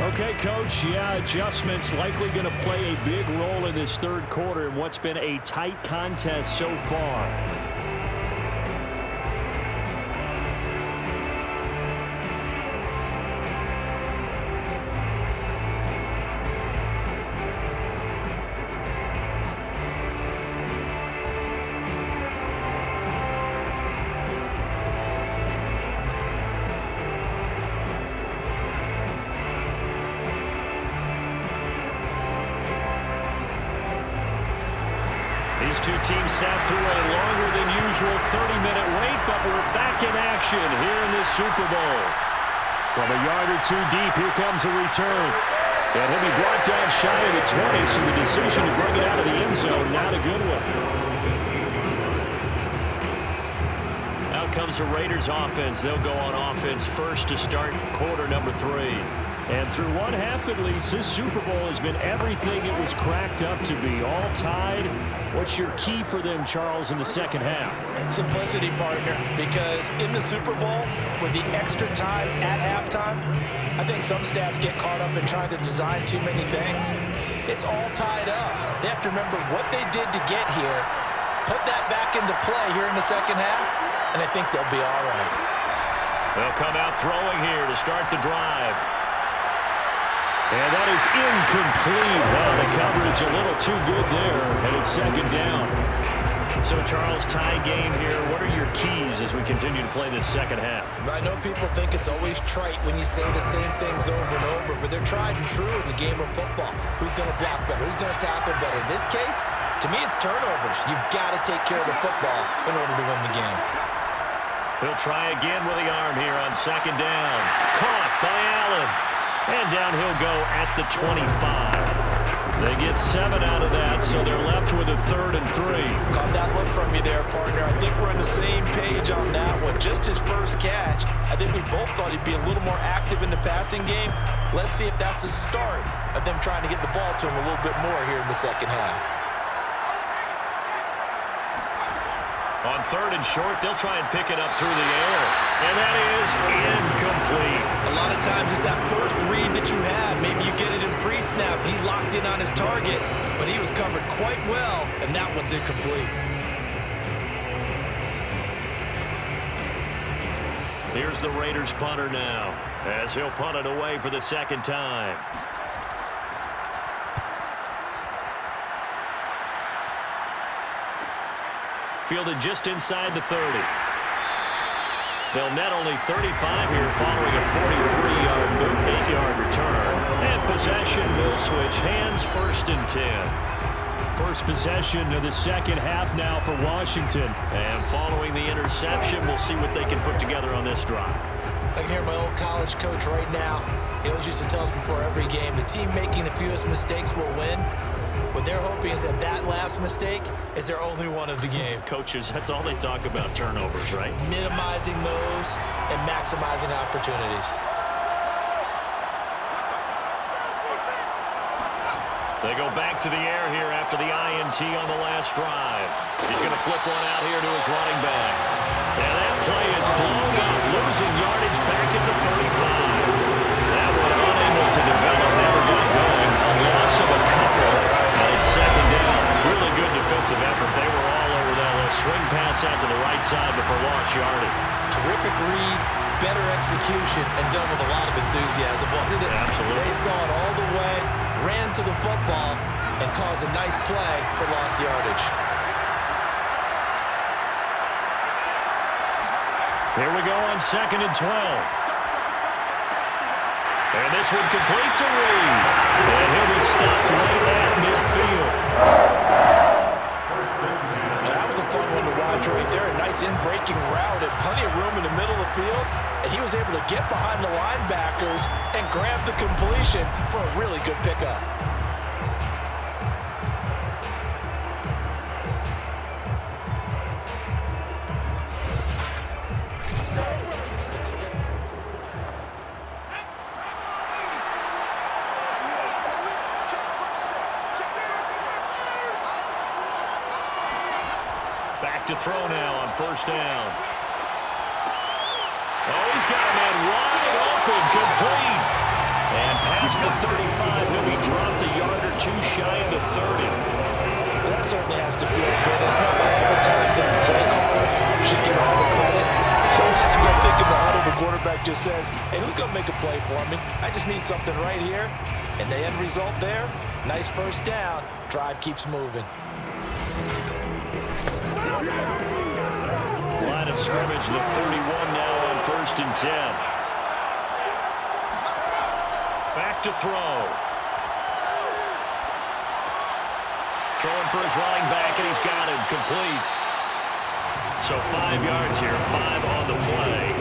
Okay, Coach, yeah, adjustments likely going to play a big role in this third quarter in what's been a tight contest so far. These two teams sat through a longer than usual 30-minute wait, but we're back in action here in this Super Bowl. From a yard or two deep, here comes a return. And he'll be brought down shy of the 20, so the decision to bring it out of the end zone, not a good one. Out comes the Raiders offense. They'll go on offense first to start quarter number 3. And through one half at least, this Super Bowl has been everything it was cracked up to be. All tied. What's your key for them, Charles, in the second half? Simplicity, partner, because in the Super Bowl, with the extra time at halftime, I think some staffs get caught up in trying to design too many things. It's all tied up. They have to remember what they did to get here, put that back into play here in the second half, and I think they'll be all right. They'll come out throwing here to start the drive. And that is incomplete. Well, the coverage a little too good there, and it's second down. So, Charles, tie game here. What are your keys as we continue to play this second half? I know people think it's always trite when you say the same things over and over, but they're tried and true in the game of football. Who's going to block better? Who's going to tackle better? In this case, to me, it's turnovers. You've got to take care of the football in order to win the game. He'll try again with the arm here on second down. Caught by Allen. And down he'll go at the 25. They get 7 out of that, so they're left with a 3rd and 3. Caught that look from you there, partner. I think we're on the same page on that one. Just his first catch. I think we both thought he'd be a little more active in the passing game. Let's see if that's the start of them trying to get the ball to him a little bit more here in the second half. On 3rd and short, they'll try and pick it up through the air. And that is incomplete. A lot of times it's that first read that you have. Maybe you get it in pre-snap. He locked in on his target, but he was covered quite well, and that one's incomplete. Here's the Raiders punter now, as he'll punt it away for the second time. Fielded just inside the 30. They'll net only 35 here following a 43-yard, 8-yard return. And possession will switch hands, 1st and 10. First possession of the second half now for Washington. And following the interception, we'll see what they can put together on this drive. I can hear my old college coach right now. He always used to tell us before every game, the team making the fewest mistakes will win. What they're hoping is that that last mistake is their only one of the game. Coaches, that's all they talk about, turnovers, right? Minimizing those and maximizing opportunities. They go back to the air here after the INT on the last drive. He's going to flip one out here to his running back. And that play is blown up, losing yardage back at the 35. That one unable to develop, never got going. A loss of a couple. And it's second down. Really good defensive effort. They were all over that little swing pass out to the right side before lost yardage. Terrific read, better execution, and done with a lot of enthusiasm, wasn't it? Absolutely. They saw it all the way, ran to the football, and caused a nice play for lost yardage. Here we go on 2nd and 12. And this one complete to Reed. And he'll be stopped right at midfield. Now, that was a fun one to watch right there. A nice in-breaking route and plenty of room in the middle of the field. And he was able to get behind the linebackers and grab the completion for a really good pickup. Back to throw now on 1st down. Oh, he's got a man wide open, complete. And pass past the 35. He'll be dropped a yard or two shy of the 30. Well, that certainly has to feel good. It's not all the time that the play caller should get all the credit. Sometimes I think in the huddle, the quarterback just says, hey, who's going to make a play for me? I just need something right here. And the end result there, nice first down. Drive keeps moving. Line of scrimmage, the 31 now on 1st and 10. Back to throw. Throwing for his running back, and he's got him complete. So 5 yards here, 5 on the play.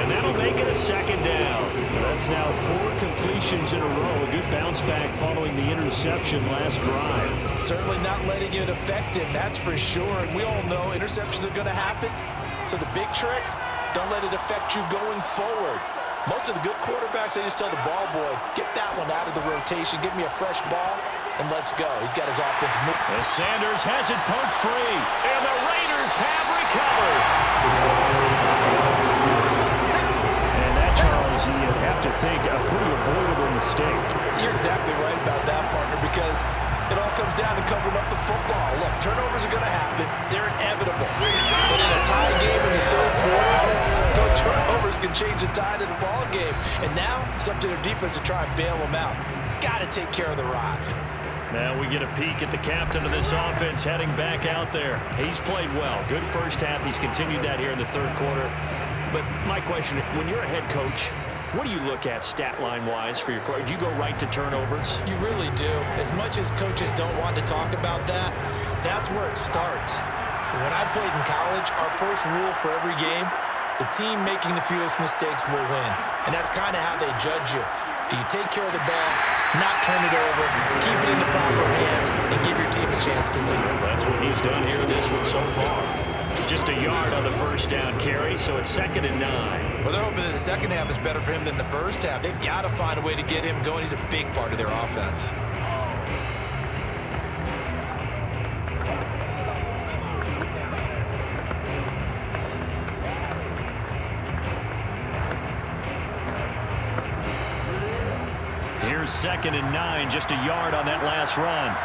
And that'll make it a 2nd down. That's now 4 completions in a row. A good bounce back following the interception last drive. Certainly not letting it affect him, that's for sure. And we all know interceptions are going to happen. So the big trick, don't let it affect you going forward. Most of the good quarterbacks, they just tell the ball boy, get that one out of the rotation, give me a fresh ball, and let's go. He's got his offense moving. As Sanders has it poked free, and the Raiders have recovered. And that, Charles, you have to think a pretty avoidable mistake. You're exactly right about that, partner, because it all comes down to covering up the football. Look, turnovers are going to happen. They're inevitable. But in a tie game in the 3rd quarter, those turnovers can change the tide of the ball game. And now it's up to their defense to try and bail them out. Got to take care of the rock. Now we get a peek at the captain of this offense heading back out there. He's played well. Good first half. He's continued that here in the 3rd quarter. But my question, when you're a head coach, what do you look at stat line-wise for your quarterback? Do you go right to turnovers? You really do. As much as coaches don't want to talk about that, that's where it starts. When I played in college, our first rule for every game, the team making the fewest mistakes will win. And that's kind of how they judge you. Do you take care of the ball, not turn it over, keep it in the proper hands, and give your team a chance to win? That's what he's done here in this one so far. Just a yard on the first down carry, so it's 2nd and 9. Well, they're hoping that the second half is better for him than the first half. They've got to find a way to get him going. He's a big part of their offense. Here's 2nd and 9, just a yard on that last run.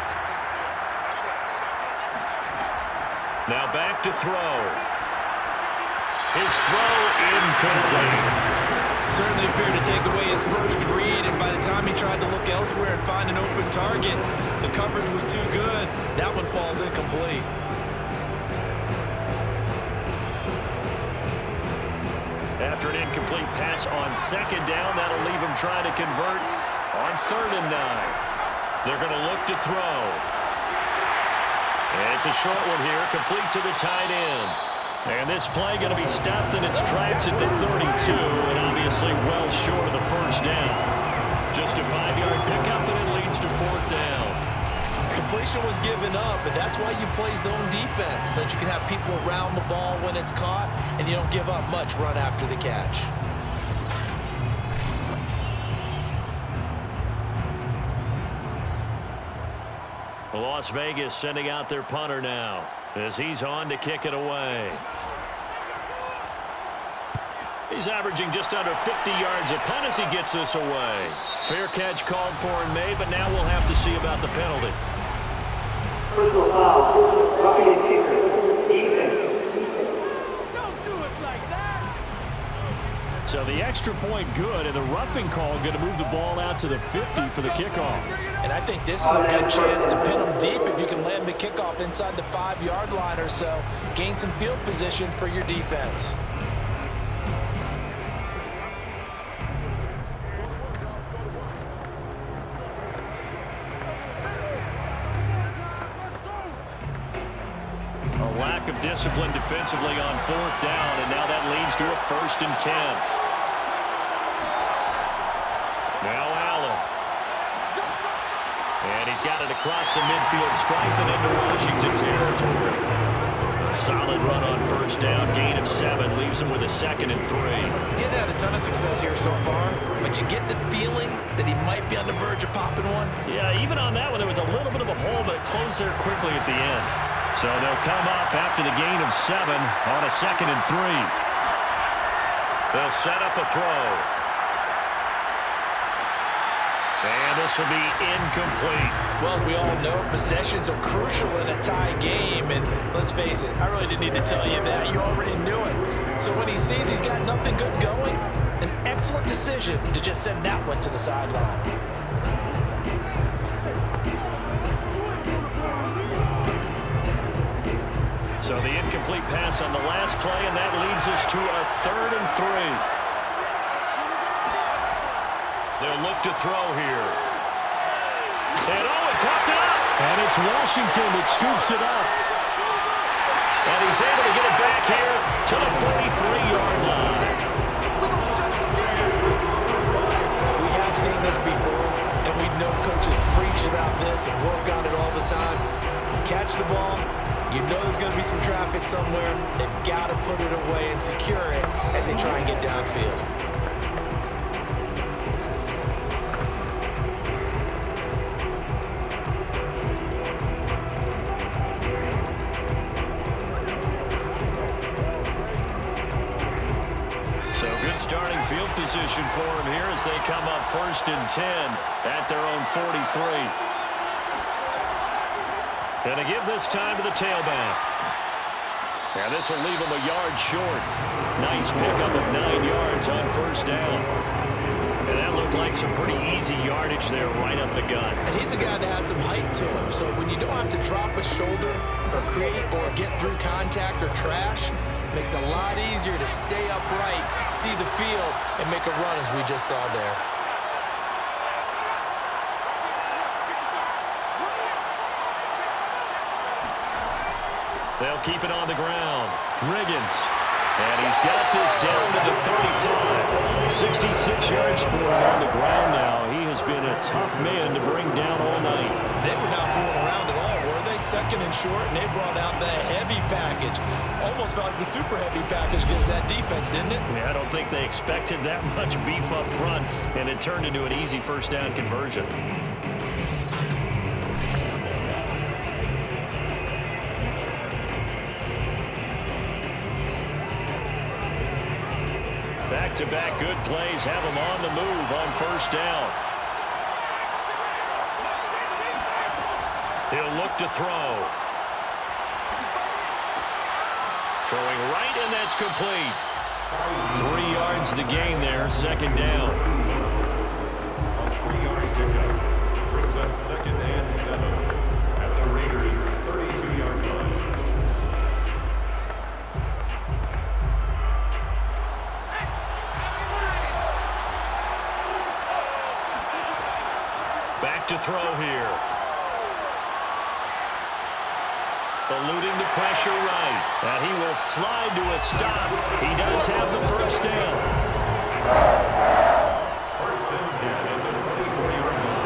Now back to throw. His throw incomplete. Certainly appeared to take away his first read, and by the time he tried to look elsewhere and find an open target, the coverage was too good. That one falls incomplete. After an incomplete pass on 2nd down, that'll leave him trying to convert on 3rd and 9. They're going to look to throw. And it's a short one here, complete to the tight end. And this play going to be stopped in its tracks at the 32, and obviously well short of the first down. Just a 5-yard pickup, and it leads to 4th down. Completion was given up, but that's why you play zone defense, so that you can have people around the ball when it's caught, and you don't give up much run after the catch. Las Vegas sending out their punter now as he's on to kick it away. He's averaging just under 50 yards a punt as he gets this away. Fair catch called for and made, but now we'll have to see about the penalty. Personal foul, roughing the kicker, defense. So the extra point good, and the roughing call going to move the ball out to the 50 for the kickoff. And I think this is a good chance to pin them deep if you can land the kickoff inside the 5-yard line or so. Gain some field position for your defense. A lack of discipline defensively on 4th down, and now that leads to a 1st and 10. Now Allen. And he's got it across the midfield stripe and into Washington territory. A solid run on 1st down, gain of 7, leaves him with a 2nd and 3. Getting had a ton of success here so far, but you get the feeling that he might be on the verge of popping one. Yeah, even on that one, there was a little bit of a hole, but it closed there quickly at the end. So they'll come up after the gain of 7 on a 2nd and 3. They'll set up a throw. And this will be incomplete. Well, as we all know, possessions are crucial in a tie game. And let's face it, I really didn't need to tell you that. You already knew it. So when he sees he's got nothing good going, an excellent decision to just send that one to the sideline. So the incomplete pass on the last play, and that leads us to a 3rd and 3. They'll look to throw here. And he popped it up. And it's Washington that scoops it up. And he's able to get it back here to the 43-yard line. We have seen this before, and we know coaches preach about this and work on it all the time. Catch the ball. You know there's going to be some traffic somewhere. They've got to put it away and secure it as they try and get downfield. So good starting field position for him here as they come up 1st and 10 at their own 43. And to give this time to the tailback. And this will leave him a yard short. Nice pickup of 9 yards on 1st down. And that looked like some pretty easy yardage there right up the gut. And he's a guy that has some height to him. So when you don't have to drop a shoulder or create or get through contact or trash, it makes it a lot easier to stay upright, see the field, and make a run as we just saw there. They'll keep it on the ground. Riggins. And he's got this down to the 35. 66 yards for him on the ground now. He has been a tough man to bring down all night. They were not fooling around at all, were they? 2nd and short, and they brought out the heavy package. Almost felt like the super heavy package against that defense, didn't it? Yeah, I don't think they expected that much beef up front, and it turned into an easy 1st down conversion. Back-to-back good plays have them on the move on 1st down. He'll look to throw. Throwing right, and that's complete. 3 yards the gain there, 2nd down. A 3-yard pickup brings up 2nd and 7 at the Raiders' 32-yard line. Back to throw here. Eluding the pressure right. And he will slide to a stop. He does have the 1st down. 1st and 10 at the 24-yard line.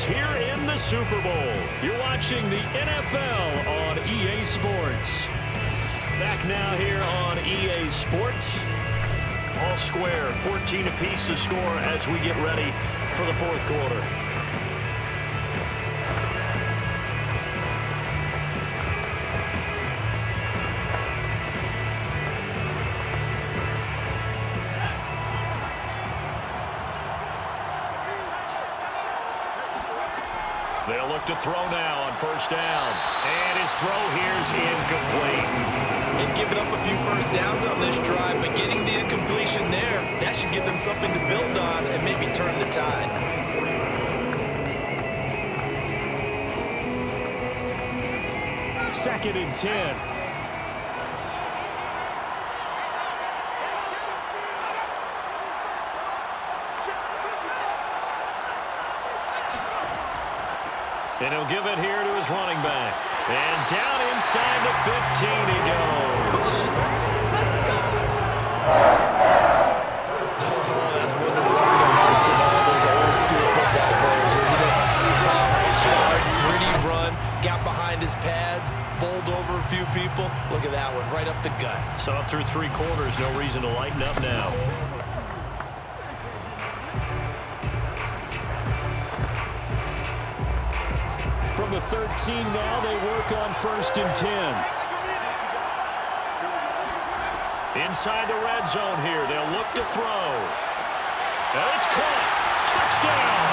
Here in the Super Bowl, you're watching the NFL on EA Sports. Back now here on EA Sports. All square, 14 apiece to score as we get ready for the 4th quarter. They'll look to throw now on 1st down. And his throw here's incomplete. They've given up a few 1st downs on this drive, but getting the incompletion there, that should give them something to build on and maybe turn the tide. 2nd and 10. And he'll give it here to his running back. And down inside the 15 he goes. Oh, that's one of the hearts of all those old school football players, isn't it? Tough, hard, gritty run. Got behind his pads, bowled over a few people. Look at that one, right up the gut. Saw it through 3 quarters. No reason to lighten up now. From the 13 now, they work on 1st and 10. Inside the red zone here. They'll look to throw. And it's caught. Touchdown.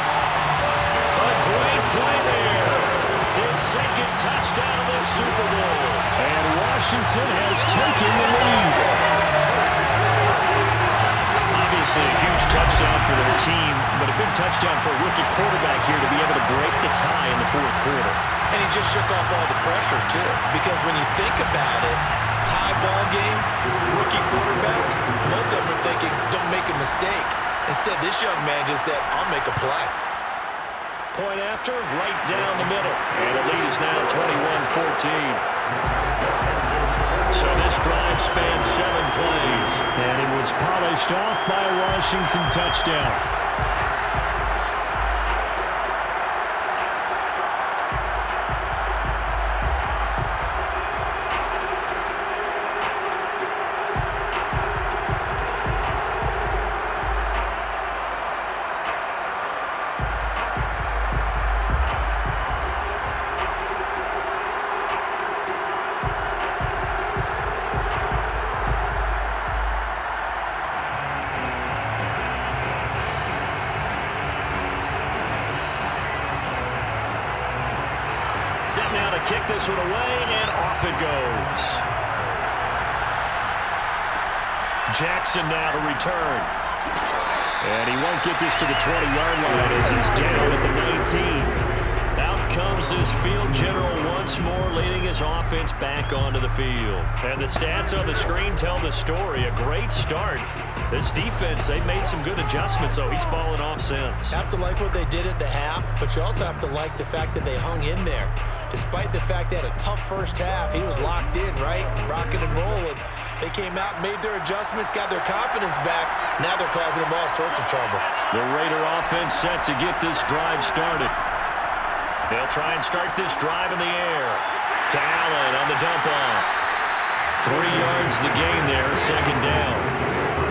A great play there. His 2nd touchdown of the Super Bowl. And Washington has taken the lead. Obviously a huge touchdown for their team, but a big touchdown for a rookie quarterback here to be able to break the tie in the 4th quarter. And he just shook off all the pressure, too. Because when you think about it, tie ball game, rookie quarterback, most of them are thinking, don't make a mistake. Instead, this young man just said, I'll make a play. Point after, right down the middle. And the lead is now 21-14. So this drive spans 7 plays. And it was polished off by a Washington touchdown. Now to kick this one away, and off it goes. Jackson now to return. And he won't get this to the 20-yard line as he's down at the 19. Out comes this field general once more, leading his offense back onto the field. And the stats on the screen tell the story. A great start. This defense, they've made some good adjustments, though. He's fallen off since. You have to like what they did at the half, but you also have to like the fact that they hung in there. Despite the fact they had a tough first half, he was locked in, right? Rocking and rolling. They came out, made their adjustments, got their confidence back. Now they're causing them all sorts of trouble. The Raider offense set to get this drive started. They'll try and start this drive in the air. To Allen on the dump-off. 3 yards the gain there, 2nd down.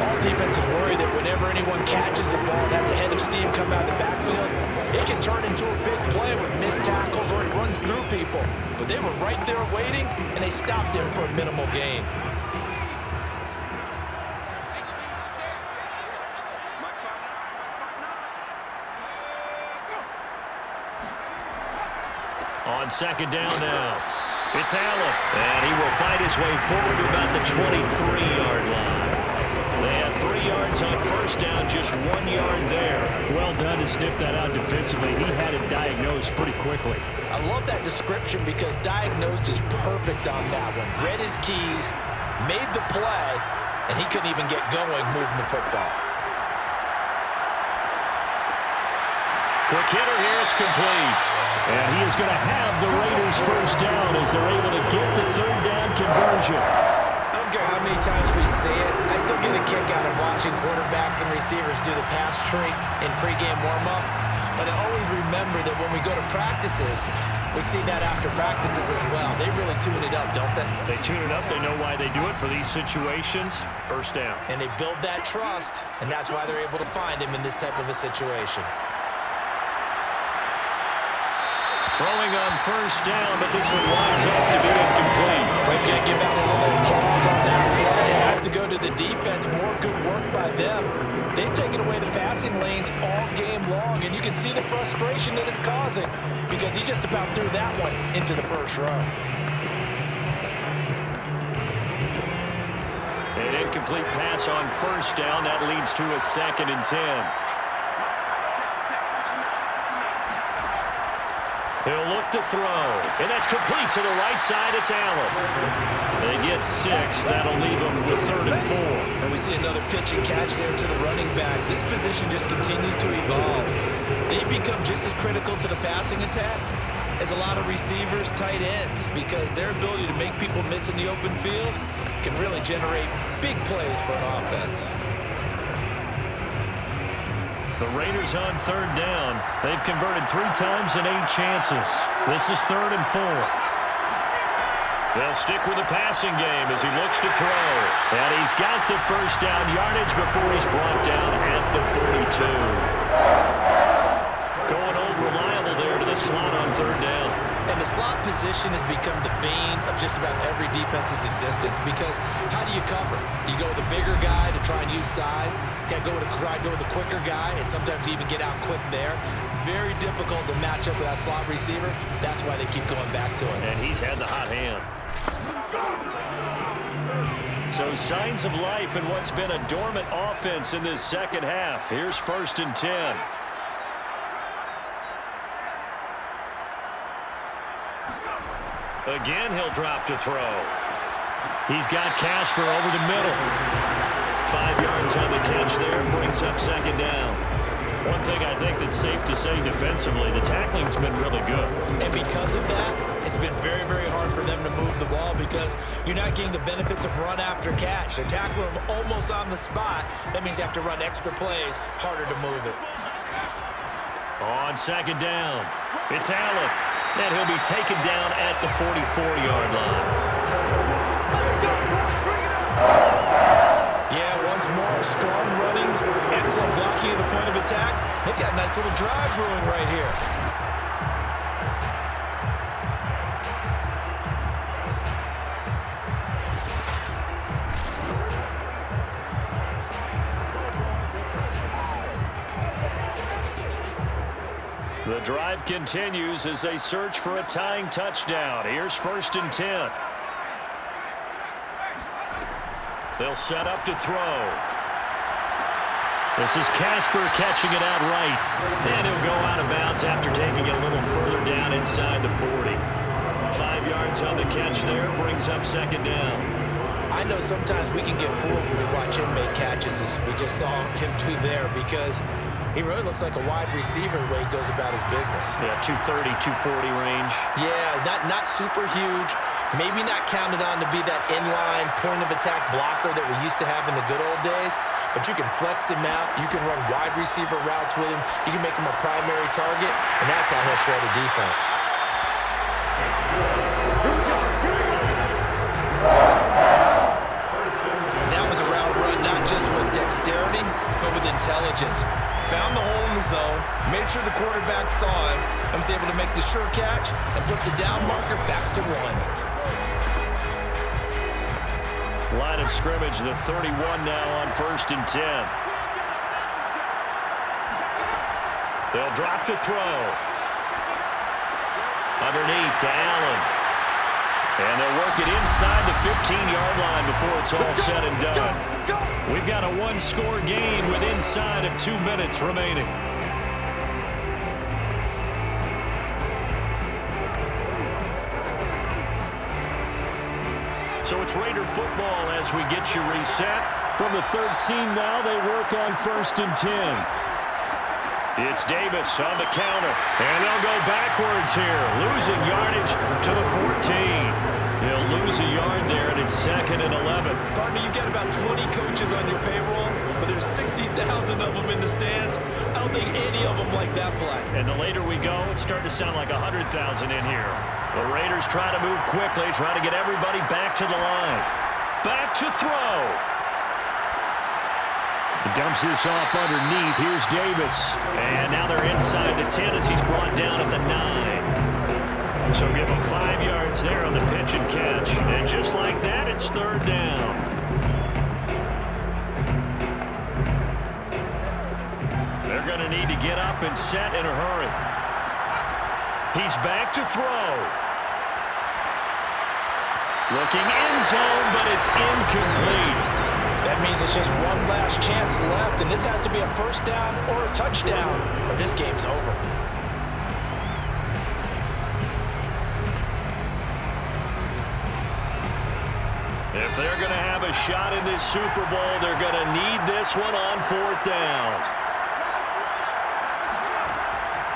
All defenses worry that whenever anyone catches the ball and has a head of steam come out of the backfield, it can turn into a big play with missed tackles or he runs through people. But they were right there waiting, and they stopped him for a minimal gain. On 2nd down now. It's Allen. And he will fight his way forward to about the 23-yard line. They had 3 yards on 1st down, just 1 yard there. Well done to sniff that out defensively. He had it diagnosed pretty quickly. I love that description because diagnosed is perfect on that one. Read his keys, made the play, and he couldn't even get going moving the football. Quick hitter here, it's complete. And he is going to have the Raiders 1st down as they're able to get the 3rd down conversion. I don't care how many times we see it. I still get a kick out of watching quarterbacks and receivers do the pass tree in pregame warm-up. But I always remember that when we go to practices, we see that after practices as well. They really tune it up, don't they? They tune it up. They know why they do it for these situations. 1st down. And they build that trust, and that's why they're able to find him in this type of a situation. Throwing on 1st down, but this one winds up to be incomplete. We're going to give out a little applause on that play. It has to go to the defense. More good work by them. They've taken away the passing lanes all game long, and you can see the frustration that it's causing because he just about threw that one into the 1st row. An incomplete pass on 1st down. That leads to a 2nd and 10. He'll look to throw, and that's complete to the right side. It's Allen. They get 6. That'll leave them with 3rd and 4. And we see another pitch and catch there to the running back. This position just continues to evolve. They become just as critical to the passing attack as a lot of receivers, tight ends, because their ability to make people miss in the open field can really generate big plays for an offense. The Raiders on 3rd down. They've converted 3 times in 8 chances. This is 3rd and 4. They'll stick with the passing game as he looks to throw. And he's got the first down yardage before he's brought down at the 42. Going old reliable there to the slot on third down. And the slot position has become the bane of just about every defense's existence because how do you cover? Do you go with a bigger guy to try and use size? Can't go with a quicker guy and sometimes you even get out quick there. Very difficult to match up with that slot receiver. That's why they keep going back to him. And he's had the hot hand. So signs of life in what's been a dormant offense in this second half. Here's 1st and 10. Again, he'll drop to throw. He's got Casper over the middle. 5 yards on the catch there, brings up 2nd down. One thing I think that's safe to say defensively, the tackling's been really good. And because of that, it's been very, very hard for them to move the ball because you're not getting the benefits of run after catch. They're tackling them almost on the spot. That means you have to run extra plays, harder to move it. On 2nd down, it's Allen. And he'll be taken down at the 44-yard line. Yeah, once more, strong running, excellent blocking at the point of attack. They've got a nice little drive brewing right here. The drive continues as they search for a tying touchdown. Here's 1st and 10. They'll set up to throw. This is Casper catching it out right. And he'll go out of bounds after taking it a little further down inside the 40. 5 yards on the catch there, brings up 2nd down. I know sometimes we can get fooled when we watch him make catches as we just saw him do there because he really looks like a wide receiver the way he goes about his business. Yeah, 230, 240 range. Yeah, not super huge. Maybe not counted on to be that inline point-of-attack blocker that we used to have in the good old days, but you can flex him out. You can run wide receiver routes with him. You can make him a primary target, and that's how he'll shred a defense. That was a route run not just with dexterity, but with intelligence. Found the hole in the zone, made sure the quarterback saw him, and was able to make the sure catch and flip the down marker back to 1. Line of scrimmage, the 31 now on 1st and 10. They'll drop to throw. Underneath to Allen. And they'll work it inside the 15-yard line before it's all said and done. We've got a one-score game with inside of 2 minutes remaining. So it's Raider football as we get you reset. From the 13 now, they work on 1st and 10. It's Davis on the counter. And they'll go backwards here. Losing yardage to the 14. He'll lose a yard there, and it's 2nd and 11. Partner, you've got about 20 coaches on your payroll, but there's 60,000 of them in the stands. I don't think any of them like that play. And the later we go, it's starting to sound like 100,000 in here. The Raiders try to move quickly, try to get everybody back to the line. Back to throw. He dumps this off underneath. Here's Davis. And now they're inside the 10 as he's brought down at the 9. So give him 5 yards there on the pitch and catch. And just like that, it's 3rd down. They're going to need to get up and set in a hurry. He's back to throw. Looking end zone, but it's incomplete. That means it's just one last chance left, and this has to be a 1st down or a touchdown, or this game's over. If they're going to have a shot in this Super Bowl, they're going to need this one on 4th down.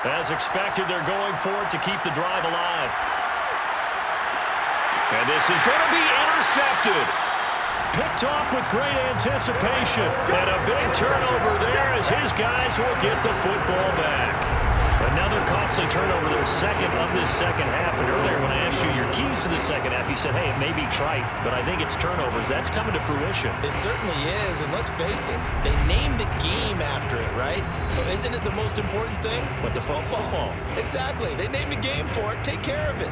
As expected, they're going for it to keep the drive alive. And this is going to be intercepted. Picked off with great anticipation. And a big turnover there as his guys will get the football back. Another costly turnover, their second of this second half. And earlier when I asked you your keys to the second half, you said, hey, it may be trite, but I think it's turnovers. That's coming to fruition. It certainly is, and let's face it, they named the game after it, right? So isn't it the most important thing? What, it's football. Exactly. They named the game for it. Take care of it.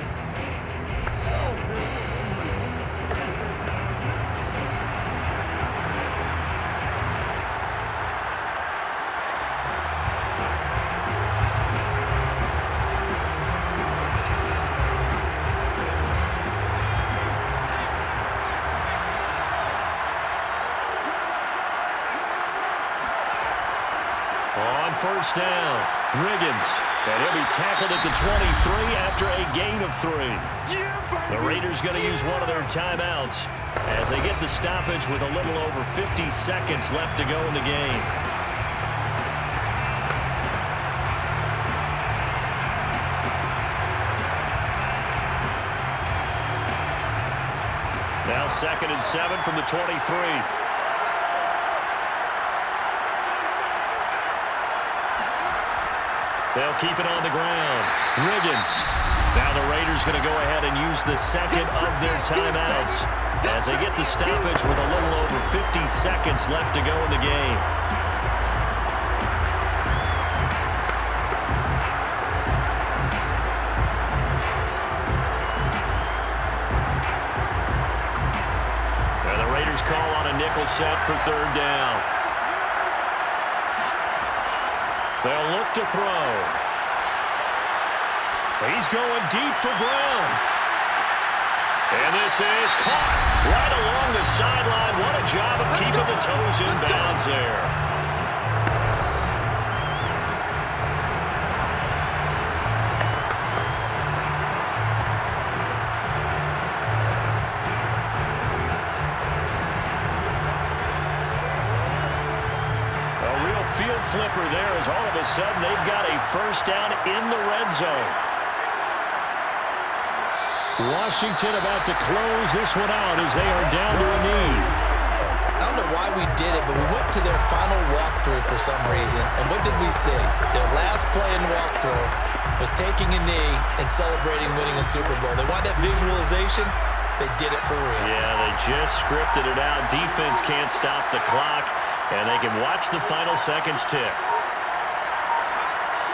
On first down, Riggins. And he'll be tackled at the 23 after a gain of 3. The Raiders going to use one of their timeouts as they get the stoppage with a little over 50 seconds left to go in the game. Now 2nd and 7 from the 23. They'll keep it on the ground. Riggins. Now the Raiders going to go ahead and use the second of their timeouts as they get the stoppage with a little over 50 seconds left to go in the game. Now the Raiders call on a nickel set for 3rd down. They'll look to throw. He's going deep for Brown. And this is caught right along the sideline. What a job of keeping the toes in bounds there. Field flipper there as all of a sudden they've got a first down in the red zone. Washington about to close this one out as they are down to a knee. I don't know why we did it, but we went to their final walkthrough for some reason. And what did we see? Their last play in walkthrough was taking a knee and celebrating winning a Super Bowl. They want that visualization. They did it for real. Yeah, they just scripted it out. Defense can't stop the clock. And they can watch the final seconds tick.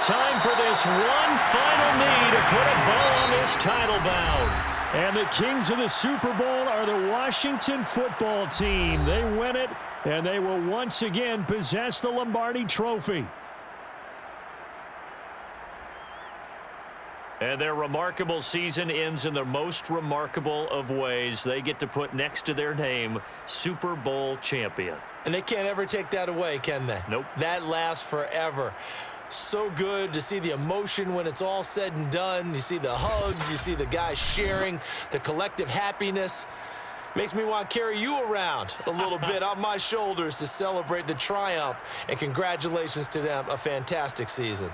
Time for this one final knee to put a bow on this title bout. And the kings of the Super Bowl are the Washington football team. They win it, and they will once again possess the Lombardi Trophy. And their remarkable season ends in the most remarkable of ways. They get to put next to their name, Super Bowl champion. And they can't ever take that away, can they? Nope. That lasts forever. So good to see the emotion when it's all said and done. You see the hugs. You see the guys sharing, the collective happiness. Makes me want to carry you around a little bit on my shoulders to celebrate the triumph. And congratulations to them. A fantastic season.